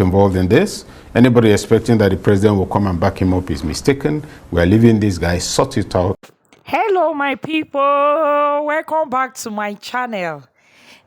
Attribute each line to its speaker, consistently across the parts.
Speaker 1: involved in this. Anybody expecting that the president will come and back him up is mistaken. We are leaving this guy, sort it out.
Speaker 2: Hello, my people. Welcome back to my channel.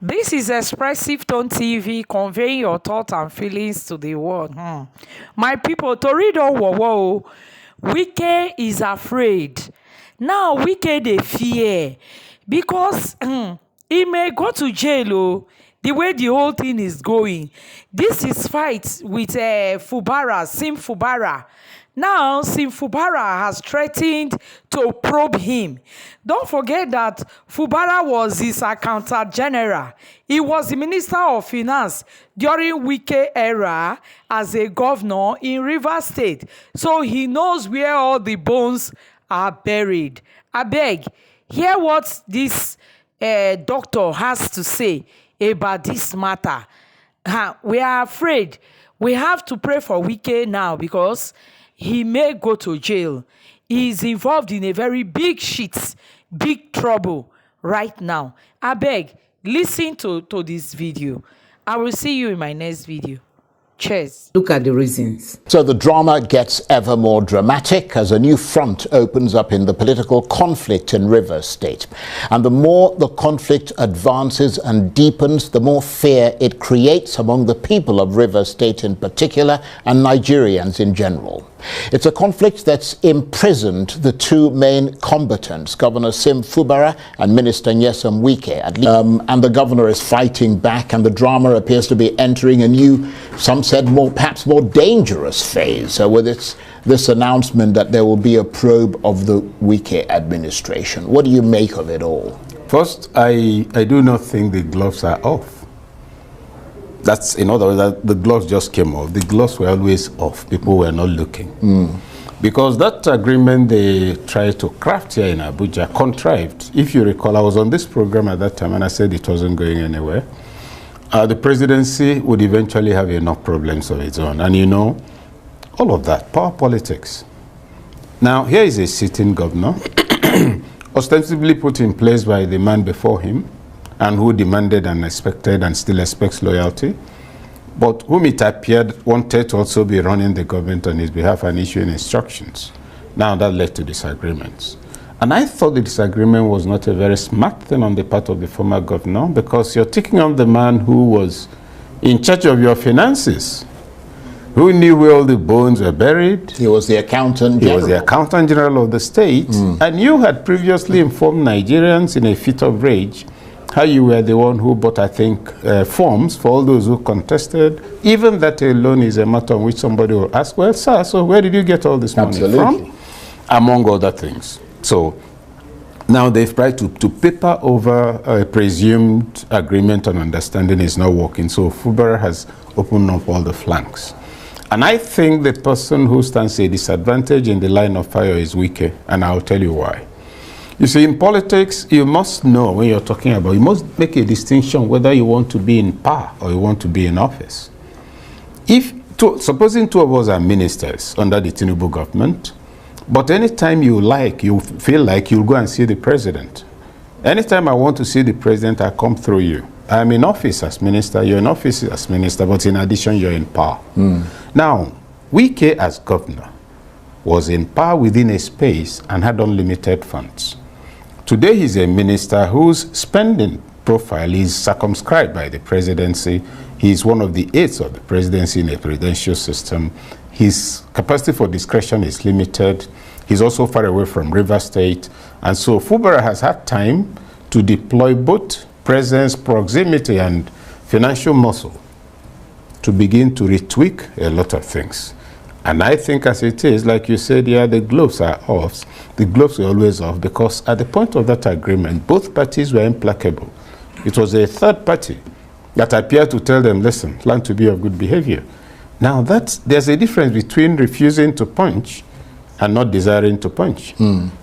Speaker 2: This is Expressive Tone TV, conveying your thoughts and feelings to the world. My people, Torido Wowo, Wike is afraid. Now Wike they fear because he may go to jail. The way the whole thing is going, this is fight with Fubara, Sim Fubara. Now, Sim Fubara has threatened to probe him. Don't forget that Fubara was his accountant general. He was the Minister of Finance during Wike era as a governor in Rivers State. So he knows where all the bones are buried. I beg, hear what this doctor has to say about this matter. We are afraid. We have to pray for Wike now because he may go to jail. He is involved in a very big shit, big trouble right now. I beg, listen to this video. I will see you in my next video. Cheers.
Speaker 3: Look at the reasons.
Speaker 4: So the drama gets ever more dramatic as a new front opens up in the political conflict in Rivers State. And the more the conflict advances and deepens, the more fear it creates among the people of Rivers State in particular and Nigerians in general. It's a conflict that's imprisoned the two main combatants, Governor Sim Fubara and Minister Nyesom Wike. And the governor is fighting back, and the drama appears to be entering a new, some said, perhaps more dangerous phase with this announcement that there will be a probe of the Wike administration. What do you make of it all?
Speaker 1: First, I do not think the gloves are off. That's, in other words, the gloves just came off. The gloves were always off. People were not looking. Because that agreement they tried to craft here in Abuja, contrived. If you recall, I was on this program at that time and I said it wasn't going anywhere. The presidency would eventually have enough problems of its own. And you know, all of that, power politics. Now, here is a sitting governor, ostensibly put in place by the man before him, and who demanded and expected and still expects loyalty, but whom it appeared wanted to also be running the government on his behalf and issuing instructions. Now that led to disagreements. And I thought the disagreement was not a very smart thing on the part of the former governor, because you're taking on the man who was in charge of your finances, who knew where all the bones were buried.
Speaker 4: He was the accountant general.
Speaker 1: He was the accountant general of the state. And you had previously informed Nigerians in a fit of rage how you were the one who bought, I think, forms for all those who contested. Even that alone is a matter on which somebody will ask, well, sir, so where did you get all this money from? Among other things. So now they've tried to paper over a presumed agreement and understanding is not working. So Fubara has opened up all the flanks. And I think the person who stands a disadvantage in the line of fire is Wike, and I'll tell you why. You see, in politics, you must know when you're talking about, you must make a distinction whether you want to be in power or you want to be in office. Supposing two of us are ministers under the Tinubu government, but anytime you feel like you'll go and see the president. Anytime I want to see the president, I come through you. I'm in office as minister, you're in office as minister, but in addition, you're in power. Now, Wike as governor was in power within a space and had unlimited funds. Today, he's a minister whose spending profile is circumscribed by the presidency. He's one of the aides of the presidency in a presidential system. His capacity for discretion is limited. He's also far away from Rivers State. And so Fubara has had time to deploy both presence, proximity, and financial muscle to begin to retweak a lot of things. And I think as it is, like you said, yeah, the gloves are off. The gloves were always off because at the point of that agreement, both parties were implacable. It was a third party that appeared to tell them, listen, learn to be of good behavior. Now there's a difference between refusing to punch and not desiring to punch.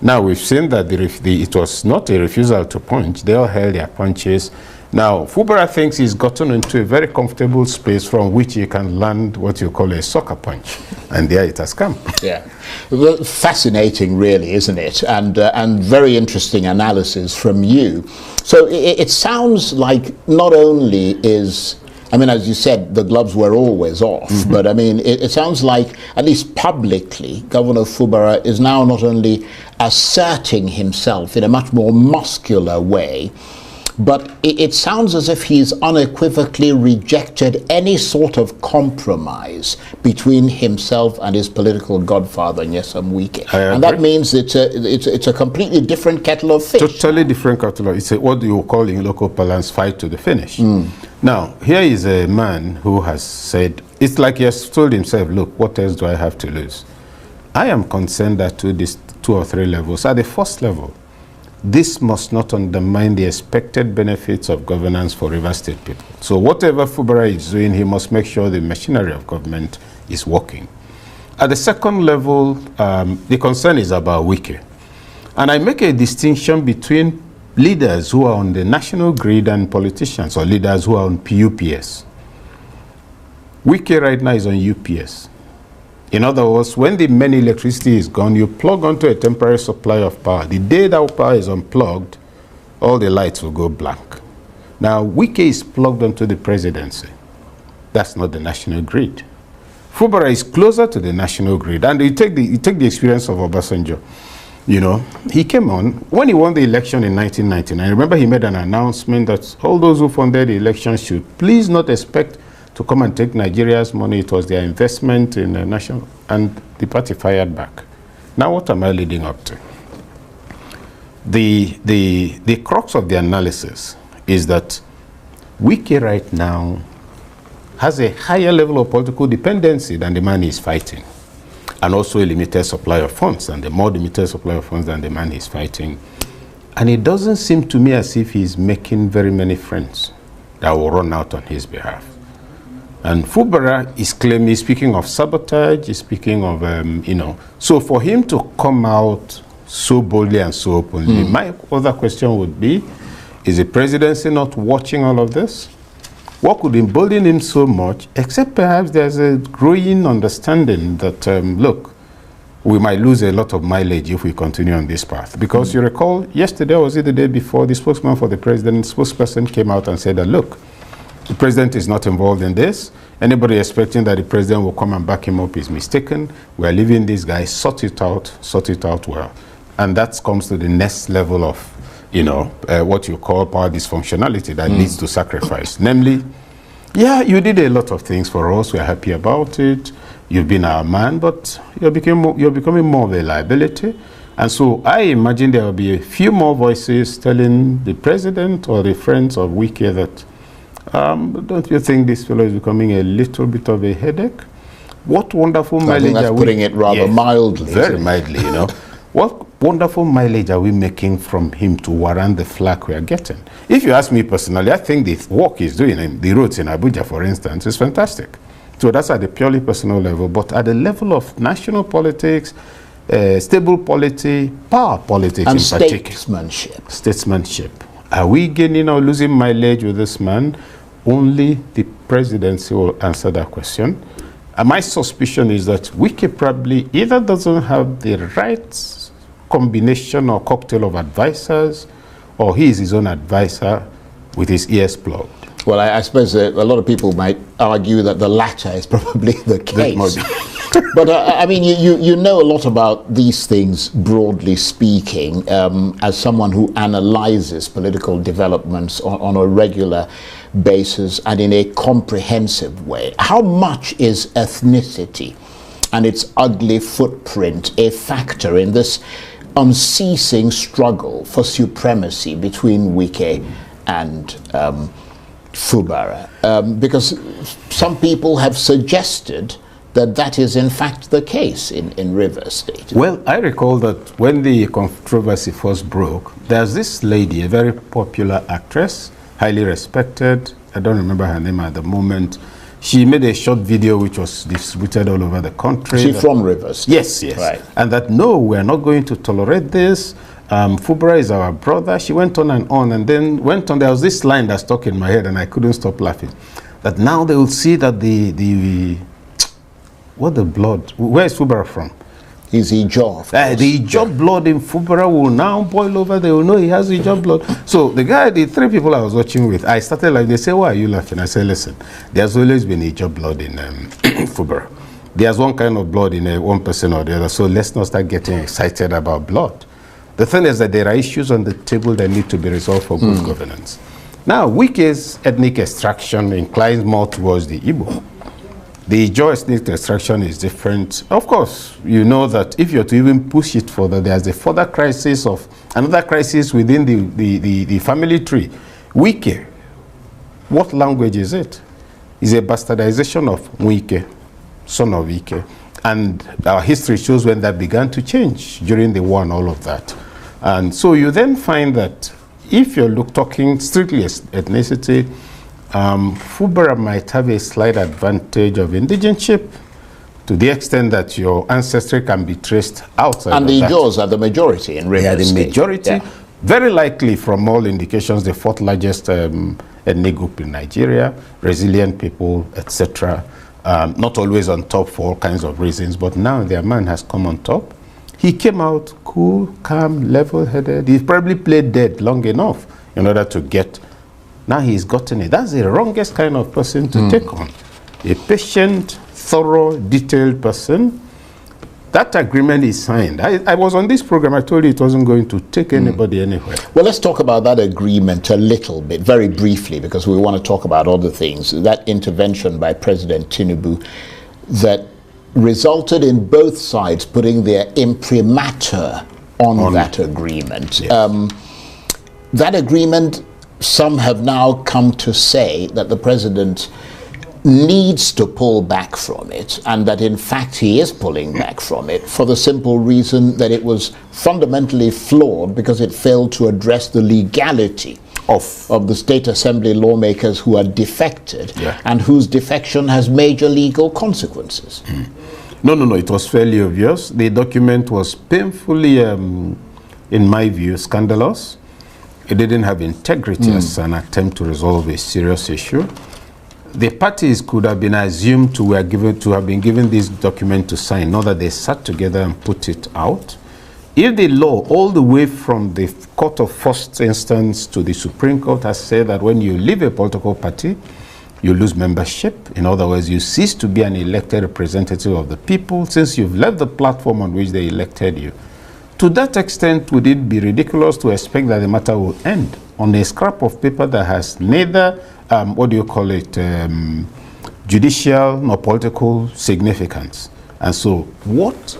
Speaker 1: Now we've seen that it was not a refusal to punch. They all held their punches. Now, Fubara thinks he's gotten into a very comfortable space from which he can land what you call a soccer punch. And there it has come.
Speaker 4: Yeah. Well, fascinating, really, isn't it? And very interesting analysis from you. So it sounds like not only is I mean, as you said, the gloves were always off. But I mean, it sounds like, at least publicly, Governor Fubara is now not only asserting himself in a much more muscular way, but it sounds as if he's unequivocally rejected any sort of compromise between himself and his political godfather, Nyesom Wike. And that means it's a completely different kettle of fish.
Speaker 1: Totally different kettle of fish. It's what you call in local parlance, fight to the finish. Now, here is a man who has said, it's like he has told himself, look, what else do I have to lose? I am concerned that to these 2 or 3 levels. At the first level, this must not undermine the expected benefits of governance for River State people. So whatever Fubara is doing, he must make sure the machinery of government is working. At the second level, the concern is about Wike. And I make a distinction between leaders who are on the national grid and politicians, or leaders who are on PUPS. Wike right now is on UPS. In other words, when the main electricity is gone, you plug onto a temporary supply of power. The day that power is unplugged, all the lights will go blank. Now, Wike is plugged onto the presidency. That's not the national grid. Fubara is closer to the national grid. And you take the experience of Obasanjo. You know, he came on, when he won the election in 1999, remember he made an announcement that all those who funded the election should please not expect to come and take Nigeria's money. It was their investment in the national, and the party fired back. Now what am I leading up to? The crux of the analysis is that Wike right now has a higher level of political dependency than the man he's fighting, and also a limited supply of funds, and the more limited supply of funds than the man he's fighting. And it doesn't seem to me as if he's making very many friends that will run out on his behalf. And Fubara is claiming, he's speaking of sabotage, he's speaking of, you know, so for him to come out so boldly and so openly, my other question would be, is the presidency not watching all of this? What could embolden him so much, except perhaps there's a growing understanding that, look, we might lose a lot of mileage if we continue on this path. Because you recall, yesterday, or was it the day before, the spokesman for the president, spokesperson came out and said that, look, the president is not involved in this. Anybody expecting that the president will come and back him up is mistaken. We are leaving this guy, sort it out well. And that comes to the next level of, you know, what you call power dysfunctionality that leads to sacrifice. Namely, yeah, you did a lot of things for us. We're happy about it. You've been our man, but you're becoming more of a liability. And so I imagine there will be a few more voices telling the president or the friends of Wike that, don't you think this fellow is becoming a little bit of a headache? What wonderful mileage are we...
Speaker 4: putting it rather mildly.
Speaker 1: Very mildly, you know. What wonderful mileage are we making from him to warrant the flack we are getting? If you ask me personally, I think the work he's doing in the roads in Abuja, for instance, is fantastic. So that's at the purely personal level. But at the level of national politics, stable polity, power politics
Speaker 4: and
Speaker 1: in particular. Statesmanship. Are we gaining or losing mileage with this man? Only the presidency will answer that question. And my suspicion is that Wike probably either doesn't have the right combination or cocktail of advisors, or he is his own advisor with his ears plugged.
Speaker 4: Well, I suppose a lot of people might argue that the latter is probably the case. But I mean, you know a lot about these things, broadly speaking, as someone who analyzes political developments on a regular basis and in a comprehensive way. How much is ethnicity and its ugly footprint a factor in this unceasing struggle for supremacy between Wike and Fubara? Because some people have suggested that is in fact the case in River State.
Speaker 1: Well, I recall that when the controversy first broke, there's this lady, a very popular actress, highly respected. I don't remember her name at the moment. She made a short video which was distributed all over the country.
Speaker 4: She's from River State.
Speaker 1: Yes, yes.
Speaker 4: Right.
Speaker 1: And that, no, we're not going to tolerate this. Fubara is our brother. She went on, and then went on. There was this line that stuck in my head, and I couldn't stop laughing. That now they will see that the blood, where is Fubara from?
Speaker 4: His Ijaw, of course.
Speaker 1: The Ijaw blood in Fubara will now boil over. They will know he has Ijaw blood. So the three people I was watching with, I started like, they say, why are you laughing? I said, listen, there's always been Ijaw blood in Fubara. There's one kind of blood in one person or the other. So let's not start getting excited about blood. The thing is that there are issues on the table that need to be resolved for good governance. Now, Wike's ethnic extraction inclines more towards the Igbo. The Ijaw ethnic extraction is different. Of course, you know that if you're to even push it further, there's a further crisis of another crisis within the family tree. Wike, what language is it? It's a bastardization of Wike, son of Wike. And our history shows when that began to change during the war and all of that. And so you then find that if you're talking strictly ethnicity, Fubara might have a slight advantage of indigenship to the extent that your ancestry can be traced outside.
Speaker 4: And the Ijaws are the majority in Rivers.
Speaker 1: They are the
Speaker 4: State.
Speaker 1: majority. Yeah. Very likely, from all indications, the fourth largest ethnic group in Nigeria, resilient people, etc. Not always on top for all kinds of reasons, but now their man has come on top. He came out cool, calm, level-headed. He probably played dead long enough in order to get. Now he's gotten it. That's the wrongest kind of person to take on. A patient, thorough, detailed person. That agreement is signed. I was on this program. I told you it wasn't going to take anybody anywhere.
Speaker 4: Well, let's talk about that agreement a little bit, very briefly, because we want to talk about other things. That intervention by President Tinubu that resulted in both sides putting their imprimatur on that agreement. Yes. That agreement, some have now come to say that the president needs to pull back from it, and that in fact he is pulling back from it for the simple reason that it was fundamentally flawed because it failed to address the legality of the state assembly lawmakers who are defected and whose defection has major legal consequences.
Speaker 1: No, it was fairly obvious. The document was painfully, in my view, scandalous. It didn't have integrity as an attempt to resolve a serious issue. The parties could have been assumed to have been given this document to sign, not that they sat together and put it out. If the law, all the way from the court of first instance to the Supreme Court, has said that when you leave a political party, you lose membership. In other words, you cease to be an elected representative of the people since you've left the platform on which they elected you. To that extent, would it be ridiculous to expect that the matter will end on a scrap of paper that has neither, judicial nor political significance? And so what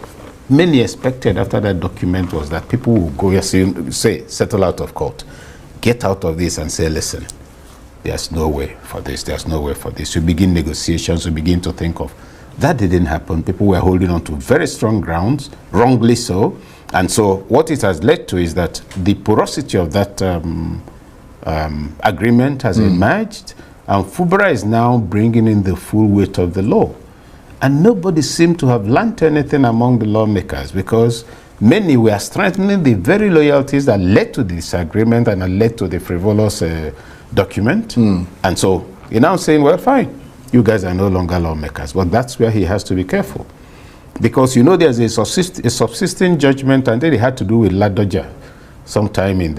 Speaker 1: many expected after that document was that people will go, say, settle out of court, get out of this and say, listen, there's no way for this, there's no way for this. We begin negotiations, we begin to think of. That didn't happen. People were holding on to very strong grounds, wrongly so. And so what it has led to is that the porosity of that agreement has emerged, and Fubara is now bringing in the full weight of the law. And nobody seemed to have learned anything among the lawmakers because many were strengthening the very loyalties that led to this agreement and that led to the frivolous document. And so you're now saying, well, fine, you guys are no longer lawmakers. But that's where he has to be careful. Because you know there's a subsisting judgment, and then it had to do with Ladoja sometime in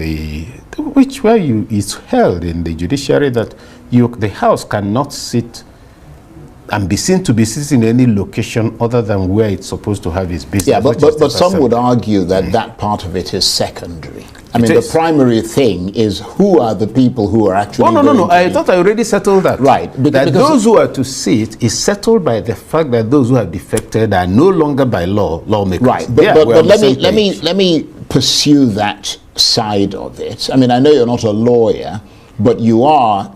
Speaker 1: it's held in the judiciary that the House cannot sit and be seen to be sitting in any location other than where it's supposed to have its business.
Speaker 4: Yeah, but some would argue that that part of it is secondary. I mean, the primary thing is who are the people who are actually
Speaker 1: No. I thought I already settled that.
Speaker 4: Right.
Speaker 1: That those who are to sit is settled by the fact that those who have defected are no longer by lawmakers.
Speaker 4: Right. But let me pursue that side of it. I mean, I know you're not a lawyer, but you are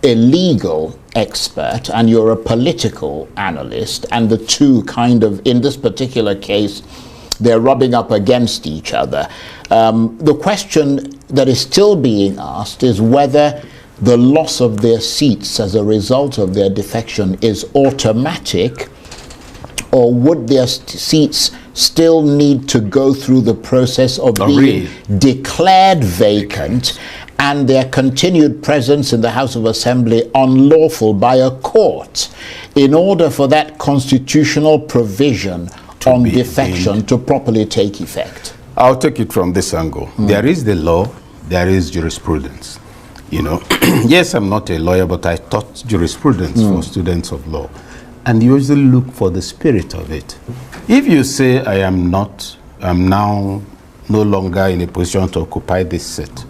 Speaker 4: a legal expert and you're a political analyst, and the two kind of, in this particular case, they're rubbing up against each other. The question that is still being asked is whether the loss of their seats as a result of their defection is automatic, or would their seats still need to go through the process of being declared vacant and their continued presence in the House of Assembly unlawful by a court in order for that constitutional provision on defection to properly take effect?
Speaker 1: I'll take it from this angle. There is the law, there is jurisprudence. You know, yes, I'm not a lawyer, but I taught jurisprudence for students of law. And you usually look for the spirit of it. If you say, I'm now no longer in a position to occupy this seat,